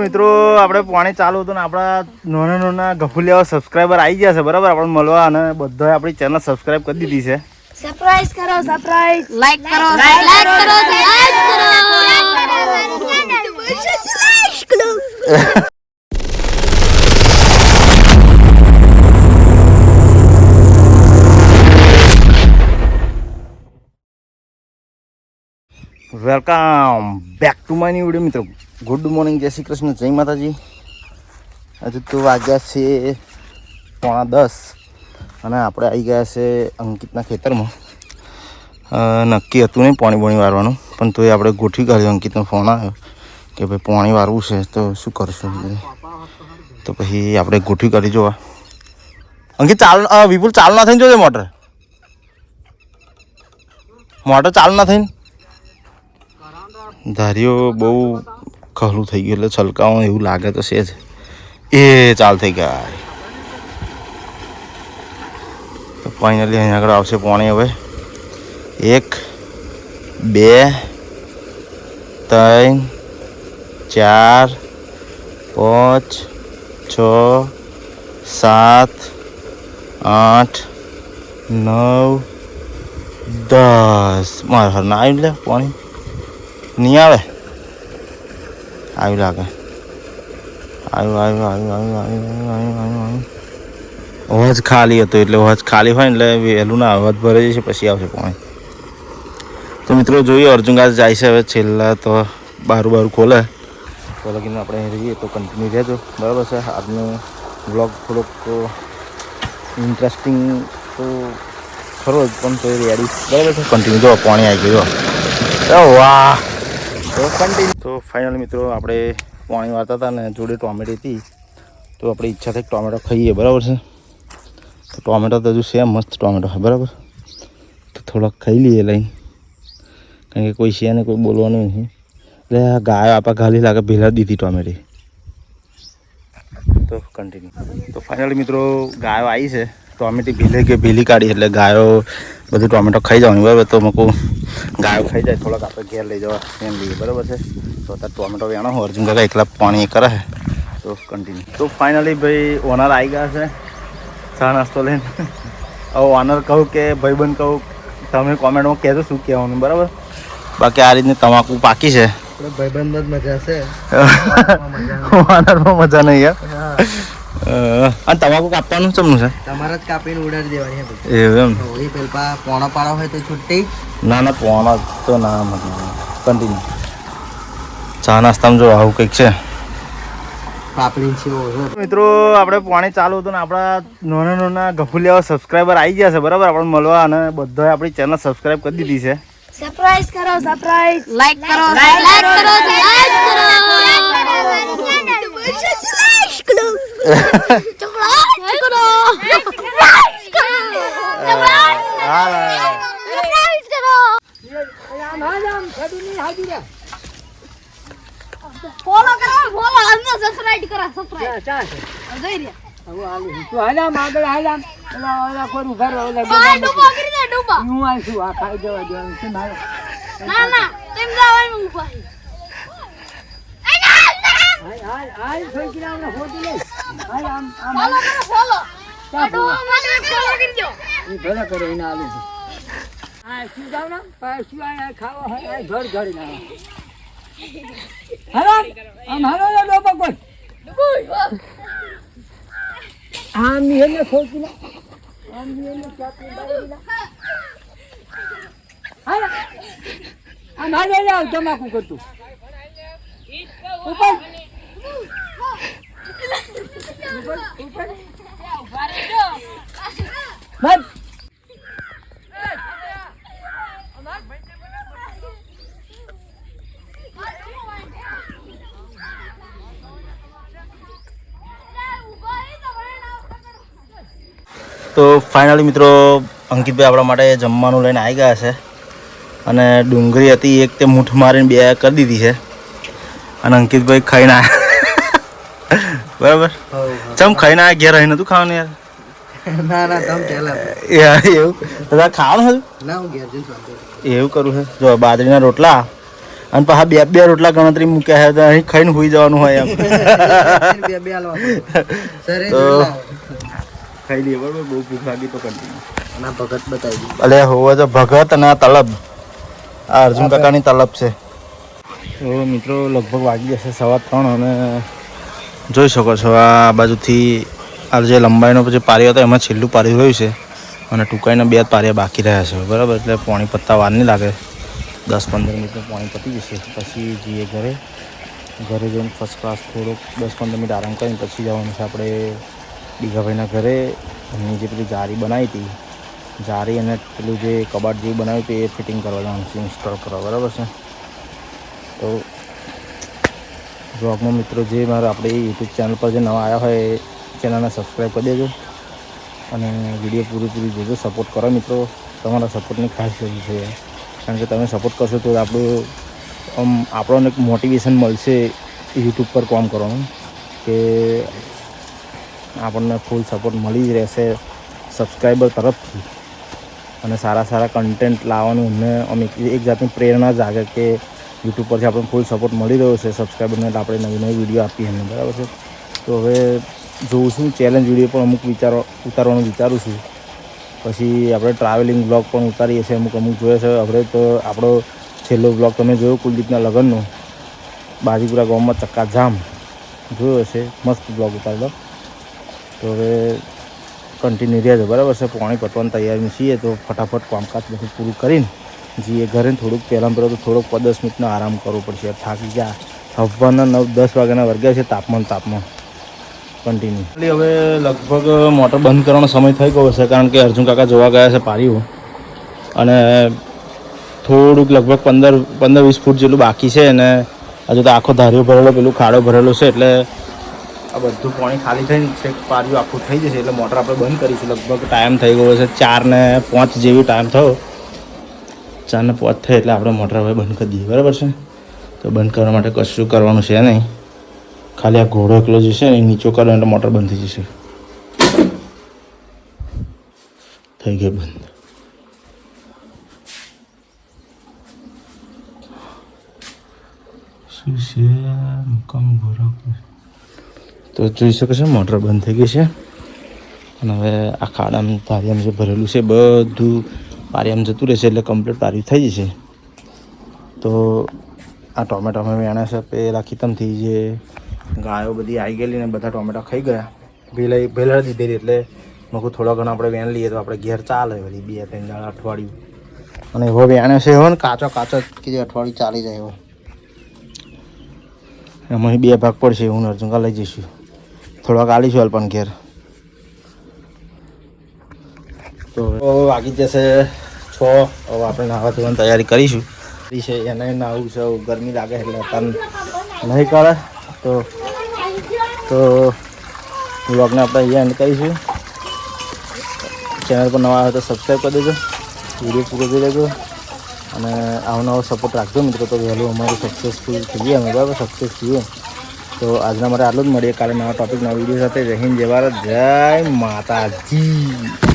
મિત્રો આપણે પાણી ચાલુ હતું ને આપણા નાના નાના ગફુલિયા સબસ્ક્રાઈબર આવી ગયા છે બરાબર આપણે મળવા અને બધાએ આપણી ચેનલ સબસ્ક્રાઈબ કરી દીધી છે. સરપ્રાઈઝ કરો, સરપ્રાઈઝ લાઈક કરો, લાઈક કરો, લાઈક કરો. Welcome back to my new video. મિત્રો ગુડ મોર્નિંગ, જય શ્રી કૃષ્ણ, જય માતાજી. હજુ તો વાગ્યા છે 9:45 અને આપણે આવી ગયા છે અંકિતના ખેતરમાં. નક્કી હતું નહીં પાણી બોણી વારવાનું, પણ તોય આપણે ગોઠવી કાઢ્યું. અંકિતનો ફોન આવ્યો કે ભાઈ પાણી વારવું છે તો શું કરશું, તો પછી આપણે ગોઠવી કાઢી જોવા. અંકિત ચાલ, વિપુલ ચાલુ ના થઈને જોજે. મોટર ચાલુ ના થઈને ધારીઓ બહુ ખહલું થઈ ગયું એટલે છલકાવું એવું લાગે તો છે જ. એ ચાલ થઈ ગયા તો ફાઇનલી અહીંયા આગળ આવશે પાણી. હવે 1 2 3 4 5 6 7 8 9 10. મારા ઘર ના આવ્યું લે પાણી નહીં આવે. આવ્યું લાગે, આવ્યું. અવાજ ખાલી હતો એટલે અવાજ ખાલી હોય ને એટલે વહેલું ના અવાજ ભરે જશે પછી આવશે પાણી. તો મિત્રો જોઈએ અર્જુનગાસ જાય છે હવે. છેલ્લા તો બારું ખોલે તો લગીને આપણે અહીં રહીએ તો કન્ટિન્યુ રહેજો બરાબર છે. આજનો બ્લોગ થોડોક ઇન્ટરેસ્ટિંગ તો ખરો જ, પણ તો રેડી બરાબર છે. કન્ટિન્યુ જો પાણી આવી ગયું. વાહ. તો ફાઇનલી મિત્રો આપણે પાણી વાળતા હતા ને જોડે ટોમેટો હતી તો આપણી ઈચ્છા થઈ ટોમેટો ખાઈએ બરાબર છે. તો ટોમેટો તો હજુ છે મસ્ત ટોમેટો છે બરાબર. તો થોડાક ખાઈ લઈએ લઈને, કારણ કે કોઈ છે ને કોઈ બોલવાનું નથી. એટલે આ ગાય આપા ગાલી લાગે ભેલા દીધી ટોમેટી. તો કન્ટિન્યુ. તો ફાઇનલી મિત્રો ગાયો આવી છે, ટોમેટી ભીલી કાઢી એટલે ગાયો બધું ટોમેટો ખાઈ જવાની બરાબર. તો મૂકું ગાયો ખાઈ જાય થોડાક આપણે ઘેર લઈ જવા એમ લઈએ બરાબર છે. તો અત્યારે ટોમેટો વેણો હોય, અર્જુન કાકા એકલા પાણી એ કરે છે. તો કન્ટિન્યુ. તો ફાઇનલી ભાઈ ઓનર આવી ગયા છે ચા નાસ્તો લઈને. હવે ઓનર કહું કે ભાઈબંધ કહું, તમે કોમેન્ટમાં કહેજો શું કહેવાનું બરાબર. બાકી આ રીતની તમાકુ પાકી છે. ભાઈબંધ મજા છે, ઓનરમાં મજા નહીં યાર. અને તમાકુ કાપવાનું ચમનું છે તમારે જ કાપીને ઉડાડી દેવાની. એવું એમ? પેલા પોણો પાડો હોય તો છૂટી. ના પોણા તો ના મતલબ કન્ટિન્યુ. ચા નાસ્તામાં જો આવું કંઈક છે. પાપડી છે મિત્રો આપણે પાણી ચાલુ હતું ને આપણા નાના નાના ગફુલિયા સબસ્ક્રાઈબર આવી ગયા છે બરાબર આપણે મળવા, અને બધાએ આપણી ચેનલ સબસ્ક્રાઈબ કરી દીધી છે. સરપ્રાઈઝ કરો, સરપ્રાઈઝ લાઈક કરો, લાઈક કરો, લાઈક કરો. ફોલો કરો, ફોલો અમને સબસ્ક્રાઇબ કરો, સબસ્ક્રાઇબ. જોઈ રહ્યા. તું હાલામ આગળ હાલામ ઓલા પર ઉભા રહો. ડૂબા કરી દે, ડૂબા. હું આશું આ ખાઈ જવા દેવાનું છે મારે. ના તેમ જવાનું ઉભા. હાલ છોકરાઓને ફોટો લે. હાલ આમ ફોલો કરો, ફોલો. ડૂબા માટે ફોલો કરી દો. એ ભલે કરે એને આલુ છે. આ શું જાવ ને શું આ ખાવા હોય આ ઘર ઘર ના. હાલો આમ હાલો ડોબા કોઈ આમ ની એને ફોટો લે. આમ ની એને ચાપી બાળી લે. હાલ આમ હાલે જાવ તમાકુ કરતું ઉપર બસ. તો ફાઇનલી મિત્રો અંકિતભાઈ આપણા માટે જમવાનું લઈને આવી ગયા છે. અને ડુંગળી હતી એક તે મૂઠ મારીને 2 કરી દીધી છે. અને અંકિતભાઈ ખાઈને આવ્યા બરાબર. ચમ ખાઈને આવ્યા, ઘેર રહીને નતું ખાવાનું યાર. ના ના તમ પેલા યાર એવું દાદા ખાવાનું હતું ના હું ઘેર જઈને એવું કરું છે. જો બાજરીના રોટલા અને પાછા બે બે રોટલા ગણતરી મૂક્યા છે તો અહીં ખાઈને સુઈ જવાનું હોય એમ તો ખાઈ લઈએ બરાબર. બહુ ભૂખ લાગી તો કન્ટિન્યુ ભગત બતાવી અલે હોવે તો ભગત અને આ તલબ, આ અર્જુન કાકાની તલબ છે. તો મિત્રો લગભગ વાગી જશે 3:15 અને જોઈ શકો છો આ બાજુથી આ જે લંબાઈનો જે પારિયો હતો એમાં છેલ્લું પારિયું રહ્યું છે અને ટૂંકાઈના 2 પારિયા બાકી રહ્યા છે બરાબર. એટલે પાણી પત્તા વાર નહીં લાગે, 10-15 મિનિટમાં પાણી પતી જશે. પછી જઈએ ઘરે જઈને ફર્સ્ટ ક્લાસ થોડોક 10-15 મિનિટ આરામ કરીને પછી જવાનું છે આપણે દીઘાભાઈના ઘરે. એમની જે પેલી જારી બનાવી હતી, જારી અને પેલું જે કબાટ જેવું બનાવ્યું હતું એ ફિટિંગ કરવા જવાનું છે, ઇન્સ્ટોલ કરવા બરાબર છે. તો બ્લોગમાં મિત્રો જે મારા આપણે યુટ્યુબ ચેનલ પર જે નવા આવ્યા હોય એ ચેનલને સબસ્ક્રાઈબ કરી દેજો અને વિડીયો પૂરી જોજો. સપોર્ટ કરો મિત્રો, તમારા સપોર્ટની ખાસ જરૂર છે કારણ કે તમે સપોર્ટ કરશો તો આપણને એક મોટિવેશન મળશે યુટ્યુબ પર કામ કરવાનું કે આપણને ફૂલ સપોર્ટ મળી જ રહેશે સબસ્ક્રાઈબર તરફથી અને સારા કન્ટેન્ટ લાવવાનું અમને એક જાતની પ્રેરણા જાગે કે યુટ્યુબ પરથી આપણને ફૂલ સપોર્ટ મળી રહ્યો છે સબસ્ક્રાઈબરને, એટલે આપણે નવી વિડીયો આપીએ એમને બરાબર છે. તો હવે જોઉં છું ચેલેન્જ વિડીયો પણ અમુક ઉતારવાનું વિચારું છું. પછી આપણે ટ્રાવેલિંગ બ્લોગ પણ ઉતારીએ છીએ અમુક જોઈએ છે. હવે તો આપણો છેલ્લો બ્લોગ તમે જોયો કુલદીપના લગ્નનો, બાજીપુરા ગામમાં ચક્કાજામ જોયો છે, મસ્ત બ્લોગ ઉતારેલો. તો હવે કન્ટિન્યુ રહેજો બરાબર છે. પાણી પટવાની તૈયારીમાં છીએ તો ફટાફટ કામકાજ બધું પૂરું કરીને જઈએ ઘરે. થોડુંક પહેલાં તો થોડોક 10 મિનિટનો આરામ કરવો પડશે, થાકી ગયા. હવાના 9-10 વાગ્યાના વર્ગ્યા છે, તાપમાન કન્ટિન્યુ. હવે લગભગ મોટર બંધ કરવાનો સમય થઈ ગયો છે કારણ કે અર્જુન કાકા જોવા ગયા છે પારીઓ અને થોડુંક લગભગ 15-20 ફૂટ જેટલું બાકી છે અને હજુ તો આખો ધાર્યો ભરેલો પેલું ખાડો ભરેલો છે એટલે આ બધું પાણી ખાલી થઈને છેક પાર્યું આખું થઈ જશે એટલે મોટર આપણે બંધ કરીશું. લગભગ ટાઈમ થઈ ગયો છે 4:05 જેવી ટાઈમ થયો, 4:05 થાય એટલે આપણે મોટર હવે બંધ કરી દઈએ બરાબર છે. તો બંધ કરવા માટે કશું કરવાનું છે નહીં, ખાલી આ ઘોડો એકલો જે છે ને એ નીચો કરો એટલે મોટર બંધ થઈ જશે. થઈ ગઈ બંધ. શું છે મુકામ ઘોડો તો જોઈ શકો છો મોટર બંધ થઈ ગઈ છે અને હવે આ ખાડામાં પારિયામાં જે ભરેલું છે બધું પારિયામાં જતું રહેશે એટલે કમ્પ્લીટ પારી થઈ જશે. તો આ ટોમેટો અમે વેણા છે પેલા ખીતમથી જે ગાયો બધી આવી ગયેલી ને બધા ટોમેટો ખાઈ ગયા, ભેલા દીધેલી એટલે મેં થોડા ઘણા આપણે વેણ લઈએ તો આપણે ઘેર ચાલે બધી 2-3 દાડા અઠવાડિયું. અને એવો વેણે છે એવો ને કાચો કે જે અઠવાડિયું ચાલી જાય એવો. એમાં 2 ભાગ પડશે હું અર્જુનકા લઈ જઈશું, થોડાક આલીશું અલ્પન ઘેર. તો વાગી જશે 6. હવે આપણે નાહવા ધોવાની તૈયારી કરીશું છે. એને નાહવું છે, ગરમી લાગે એટલે અત્યારે નહીં કરે તો વ્લોગને આપણે અહીંયા એન્ડ કરીશું. ચેનલ પર નવા આવે તો સબસ્ક્રાઈબ કરી દેજો, વિડીયો પૂરો જોઈ લેજો અને આવનારો સપોર્ટ રાખજો મિત્રો. તો વહેલું અમારું સક્સેસફુલ થઈએ અમે બરાબર, સક્સેસ થઈએ. તો આજના માટે આટલું જ, મળીએ કાલે નવા ટોપિક નવા વિડીયો સાથે. જય હિન્દ, જય ભારત, જય માતાજી.